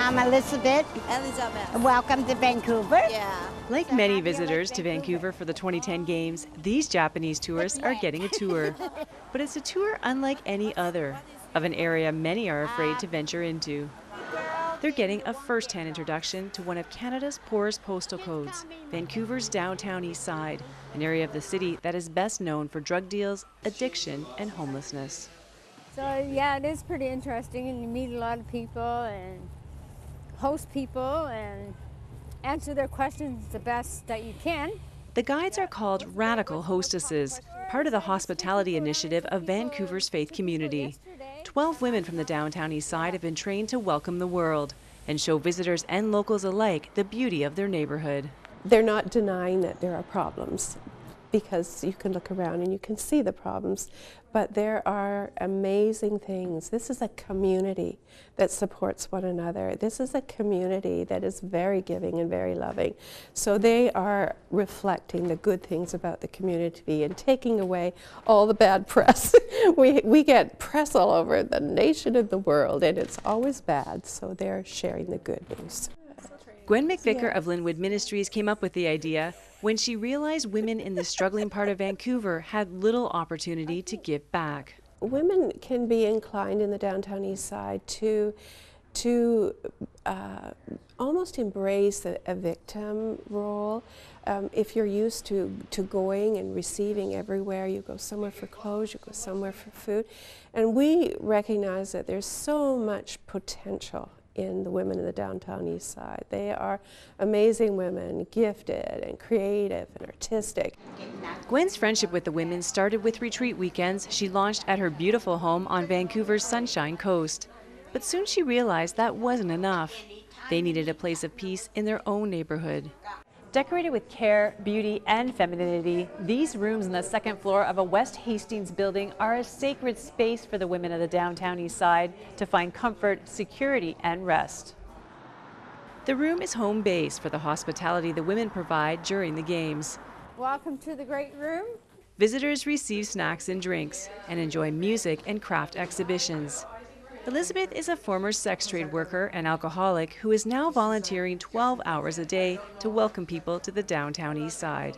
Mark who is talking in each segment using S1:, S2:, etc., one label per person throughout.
S1: I'm Elizabeth.
S2: Elizabeth.
S1: Welcome to Vancouver.
S2: Yeah.
S3: Like many visitors to Vancouver for the 2010 Games, these Japanese tourists are getting a tour. But it's a tour unlike any other, of an area many are afraid to venture into. They're getting a first-hand introduction to one of Canada's poorest postal codes, Vancouver's downtown east side, an area of the city that is best known for drug deals, addiction, and homelessness.
S4: So yeah, it is pretty interesting, and you meet a lot of people and host people and answer their questions the best that you can.
S3: The guides are called Radical Hostesses, part of the hospitality initiative of Vancouver's faith community. 12 women from the downtown east side have been trained to welcome the world and show visitors and locals alike the beauty of their neighborhood.
S5: They're not denying that there are problems, because you can look around and you can see the problems, but there are amazing things. This is a community that supports one another. This is a community that is very giving and very loving. So they are reflecting the good things about the community and taking away all the bad press. we get press all over the nation and the world, and it's always bad, so they're sharing the good news.
S3: Gwen McVicker of Linwood Ministries came up with the idea when she realized women in the struggling part of Vancouver had little opportunity to give back.
S5: Women can be inclined in the downtown east side to almost embrace a victim role. If you're used to going and receiving everywhere, you go somewhere for clothes, you go somewhere for food. And we recognize that there's so much potential in the women in the downtown east side. They are amazing women, gifted and creative and artistic.
S3: Gwen's friendship with the women started with retreat weekends she launched at her beautiful home on Vancouver's Sunshine Coast. But soon she realized that wasn't enough. They needed a place of peace in their own neighborhood. Decorated with care, beauty, and femininity, these rooms on the second floor of a West Hastings building are a sacred space for the women of the downtown east side to find comfort, security, and rest. The room is home base for the hospitality the women provide during the games.
S4: Welcome to the great room.
S3: Visitors receive snacks and drinks and enjoy music and craft exhibitions. Elizabeth is a former sex trade worker and alcoholic who is now volunteering 12 hours a day to welcome people to the downtown east side.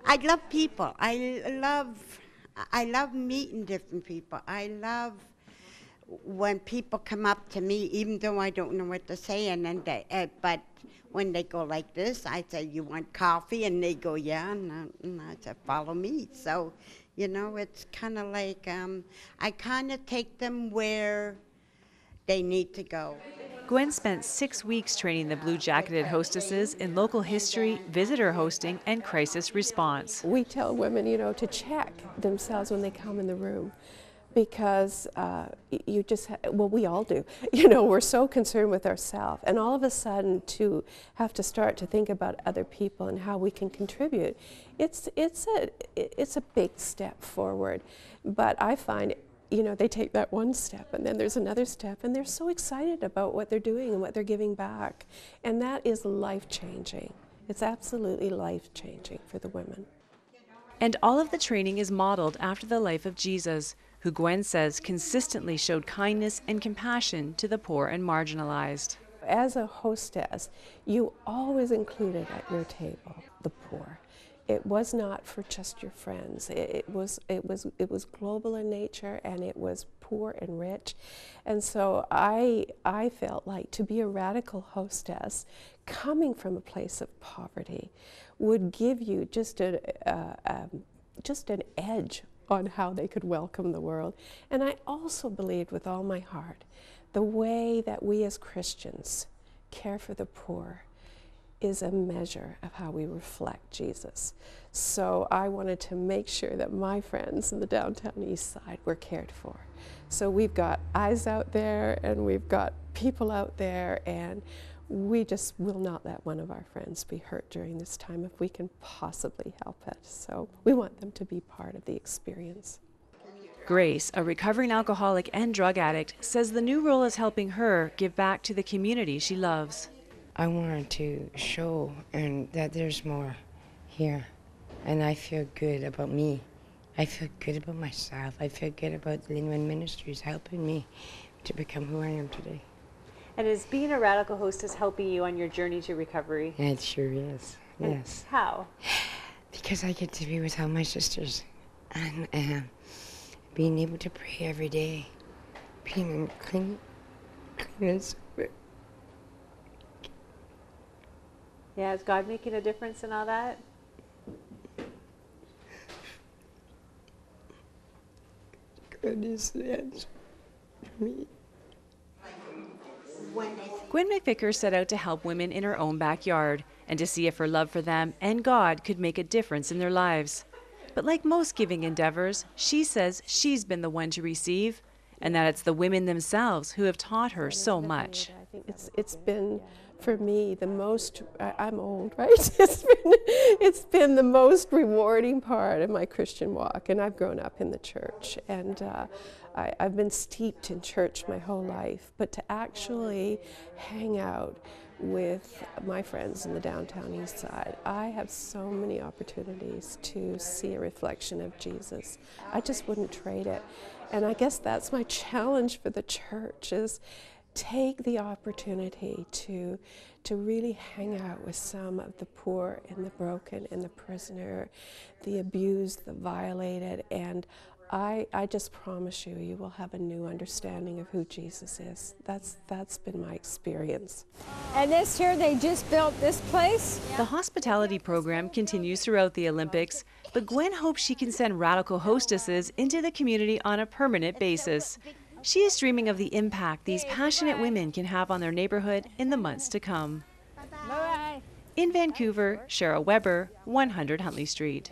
S1: I love people. I love meeting different people. I love when people come up to me, even though I don't know what to say, and then but when they go like this, I say, "You want coffee?" And they go, "Yeah," and I say, "Follow me." So, you know, it's kind of like I kind of take them where they need to go.
S3: Gwen spent 6 weeks training the blue-jacketed hostesses in local history, visitor hosting, and crisis response.
S5: We tell women, you know, to check themselves when they come in the room, because you just, well, we all do. You know, we're so concerned with ourselves, and all of a sudden to have to start to think about other people and how we can contribute, it's a big step forward. But I find, you know, they take that one step and then there's another step, and they're so excited about what they're doing and what they're giving back. And that is life-changing. It's absolutely life-changing for the women.
S3: And all of the training is modeled after the life of Jesus, who Gwen says consistently showed kindness and compassion to the poor and marginalized.
S5: As a hostess, you always included at your table the poor. It was not for just your friends. It was global in nature, and it was poor and rich. And so I felt like to be a radical hostess, coming from a place of poverty, would give you just an edge on how they could welcome the world. And I also believed with all my heart, the way that we as Christians care for the poor is a measure of how we reflect Jesus. So I wanted to make sure that my friends in the downtown east side were cared for. So we've got eyes out there, and we've got people out there, and we just will not let one of our friends be hurt during this time if we can possibly help it. So we want them to be part of the experience.
S3: Grace, a recovering alcoholic and drug addict, says the new role is helping her give back to the community she loves.
S6: I wanted to show that there's more here, and I feel good about me. I feel good about myself. I feel good about Linwood Ministries helping me to become who I am today.
S3: And is being a radical hostess helping you on your journey to recovery?
S6: It sure is, yes.
S3: How?
S6: Because I get to be with all my sisters and being able to pray every day, being clean and sober.
S3: Yeah, is God making a difference in all that?
S6: God is the answer for me.
S3: Gwen McVicker set out to help women in her own backyard and to see if her love for them and God could make a difference in their lives. But like most giving endeavors, she says she's been the one to receive and that it's the women themselves who have taught her so much.
S5: It's been, for me, the most, I'm old, right? It's been the most rewarding part of my Christian walk, and I've grown up in the church, and I've been steeped in church my whole life, but to actually hang out with my friends in the downtown east side, I have so many opportunities to see a reflection of Jesus. I just wouldn't trade it. And I guess that's my challenge for the church, is take the opportunity to really hang out with some of the poor and the broken and the prisoner, the abused, the violated, and I just promise you, you will have a new understanding of who Jesus is. That's been my experience.
S4: And this year they just built this place.
S3: The hospitality program continues throughout the Olympics, but Gwen hopes she can send radical hostesses into the community on a permanent basis. She is dreaming of the impact these passionate women can have on their neighborhood in the months to come.
S4: Bye-bye.
S3: In Vancouver, Cheryl Weber, 100 Huntley Street.